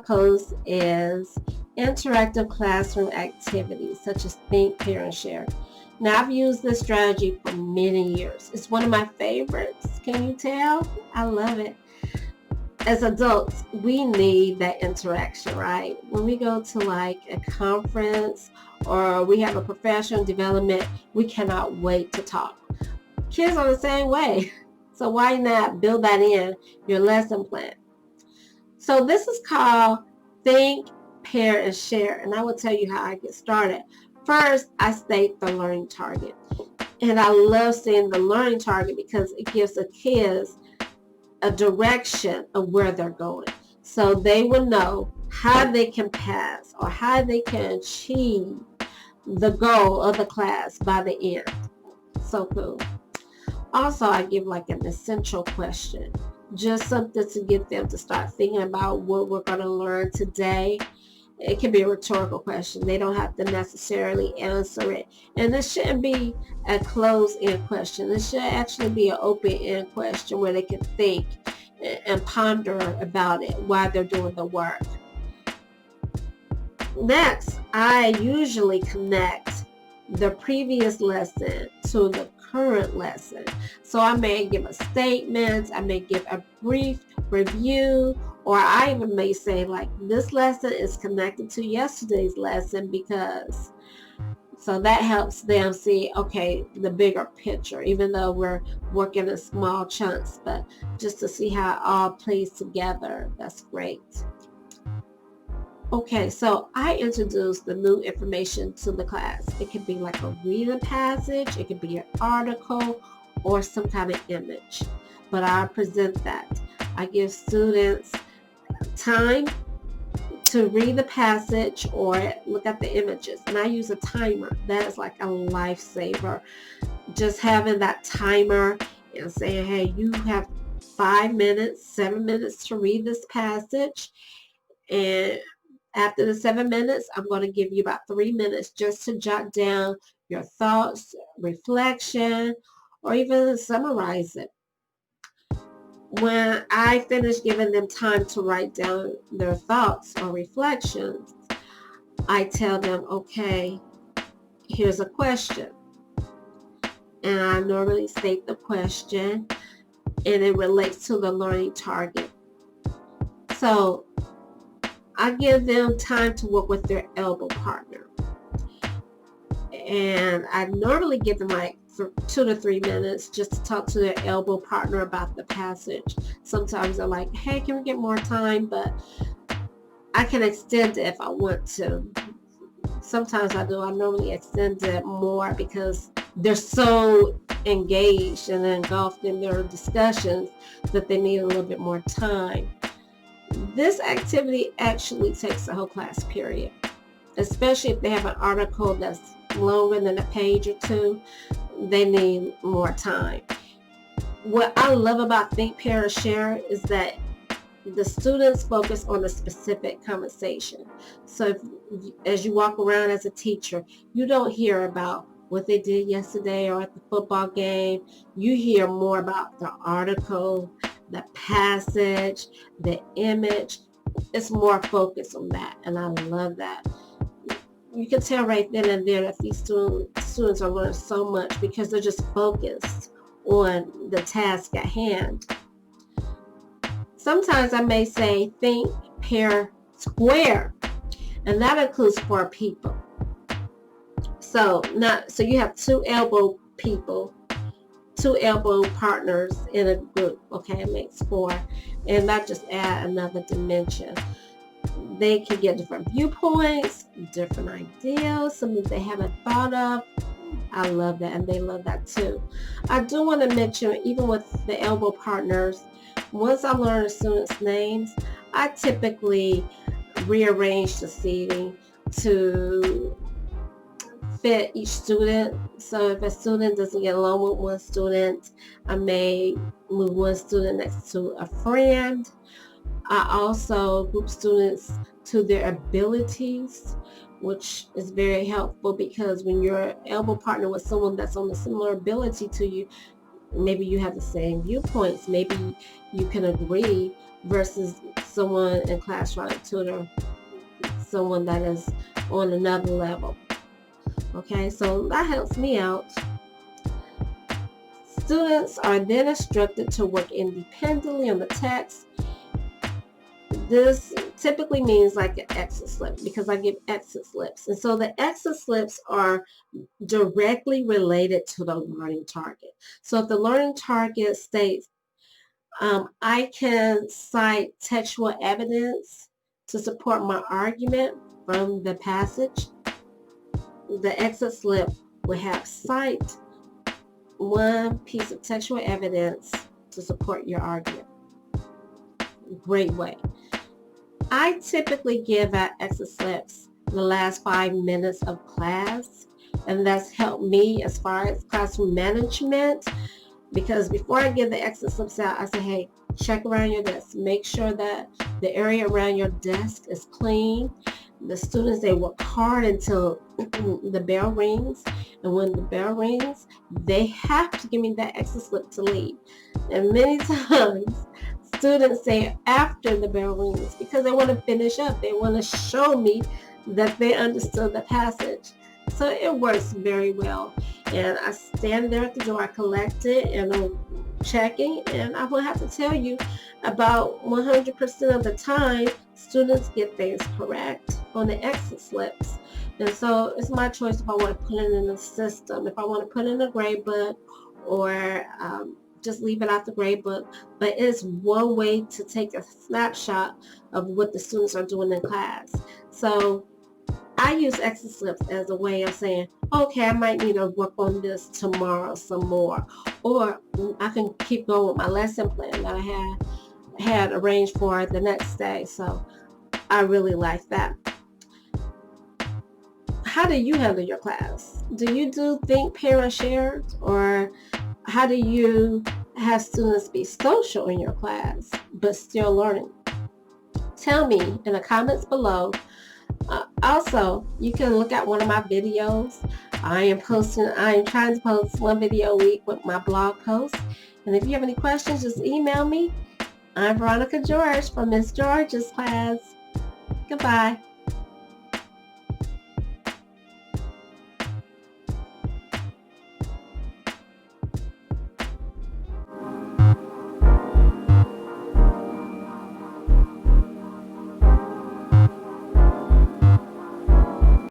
post is interactive classroom activities such as think, pair, and share. Now, I've used this strategy for many years. It's one of my favorites. Can you tell? I love it. As adults, we need that interaction, right? When we go to like a conference or we have a professional development, we cannot wait to talk. Kids are the same way. So why not build that in your lesson plan? So this is called think, pair, and share. And I will tell you how I get started. First, I state the learning target. And I love seeing the learning target because it gives the kids a direction of where they're going. So they will know how they can pass or how they can achieve the goal of the class by the end. So cool. Also, I give like an essential question, just something to get them to start thinking about what we're going to learn today. It can be a rhetorical question. They don't have to necessarily answer it. And this shouldn't be a closed-end question. This should actually be an open-end question where they can think and ponder about it while they're doing the work. Next, I usually connect the previous lesson to the current lesson. So I may give a statement, I may give a brief review, or I even may say like this lesson is connected to yesterday's lesson because, so that helps them see, okay, the bigger picture, even though we're working in small chunks, but just to see how it all plays together. That's great. Okay, so I introduce the new information to the class. It could be like a reading passage, it could be an article, or some kind of image. But I present that. I give students time to read the passage or look at the images. And I use a timer. That is like a lifesaver. Just having that timer and saying, hey, you have 5 minutes, 7 minutes to read this passage. And after the 7 minutes, I'm going to give you about 3 minutes just to jot down your thoughts, reflection, or even summarize it. When I finish giving them time to write down their thoughts or reflections, I tell them, okay, here's a question. And I normally state the question, and it relates to the learning target. So I give them time to work with their elbow partner. And I normally give them like 2 to 3 minutes just to talk to their elbow partner about the passage. Sometimes they're like, hey, can we get more time? But I can extend it if I want to. Sometimes I do. I normally extend it more because they're so engaged and engulfed in their discussions that they need a little bit more time. This activity actually takes the whole class period, especially if they have an article that's longer than a page or two. They need more time. What I love about Think, Pair, and Share is that the students focus on a specific conversation. So as you walk around as a teacher, you don't hear about what they did yesterday or at the football game. You hear more about the article, the passage, the image. It's more focused on that, and I love that. You can tell right then and there that these students are learning so much because they're just focused on the task at hand. Sometimes I may say think, pair, square, and that includes 4 people. So you have 2 elbow people, 2 elbow partners in a group. Okay, it makes 4, and that just add another dimension. They can get different viewpoints, different ideas, something they haven't thought of. I love that, and they love that too. I do want to mention, even with the elbow partners, once I learn the students' names, I typically rearrange the seating to fit each student. So if a student doesn't get along with one student, I may move one student next to a friend. I also group students to their abilities, which is very helpful because when you're elbow partner with someone that's on a similar ability to you, Maybe you have the same viewpoints. Maybe you can agree versus someone in class trying to tutor someone that is on another level. Okay, so that helps me out. Students are then instructed to work independently on the text. This typically means like an exit slip because I give exit slips. And so the exit slips are directly related to the learning target. So if the learning target states, I can cite textual evidence to support my argument from the passage, the exit slip will have cite one piece of textual evidence to support your argument. Great way. I typically give out exit slips the last 5 minutes of class, and that's helped me as far as classroom management, because before I give the exit slips out, I say, hey, check around your desk. Make sure that the area around your desk is clean. The students, they work hard until the bell rings, and when the bell rings, they have to give me that exit slip to leave. And many times, students say after the bell rings because they want to finish up. They want to show me that they understood the passage. So it works very well. And I stand there at the door, I collect it, and I'm checking, and I will have to tell you about 100% of the time, students get things correct on the exit slips. And so it's my choice if I want to put it in the system, if I want to put it in a grade book, or just leave it out the grade book. But it's one way to take a snapshot of what the students are doing in class. So I use exit slips as a way of saying, okay, I might need to work on this tomorrow some more, or I can keep going with my lesson plan that I had arranged for the next day. So I really like that. How do you handle your class? Do you do think, parent, share, or how do you have students be social in your class but still learning? Tell me in the comments below. Also, you can look at one of my videos. I am trying to post one video a week with my blog posts. And if you have any questions, just email me. I'm Veronica George from Miss George's Class. Goodbye.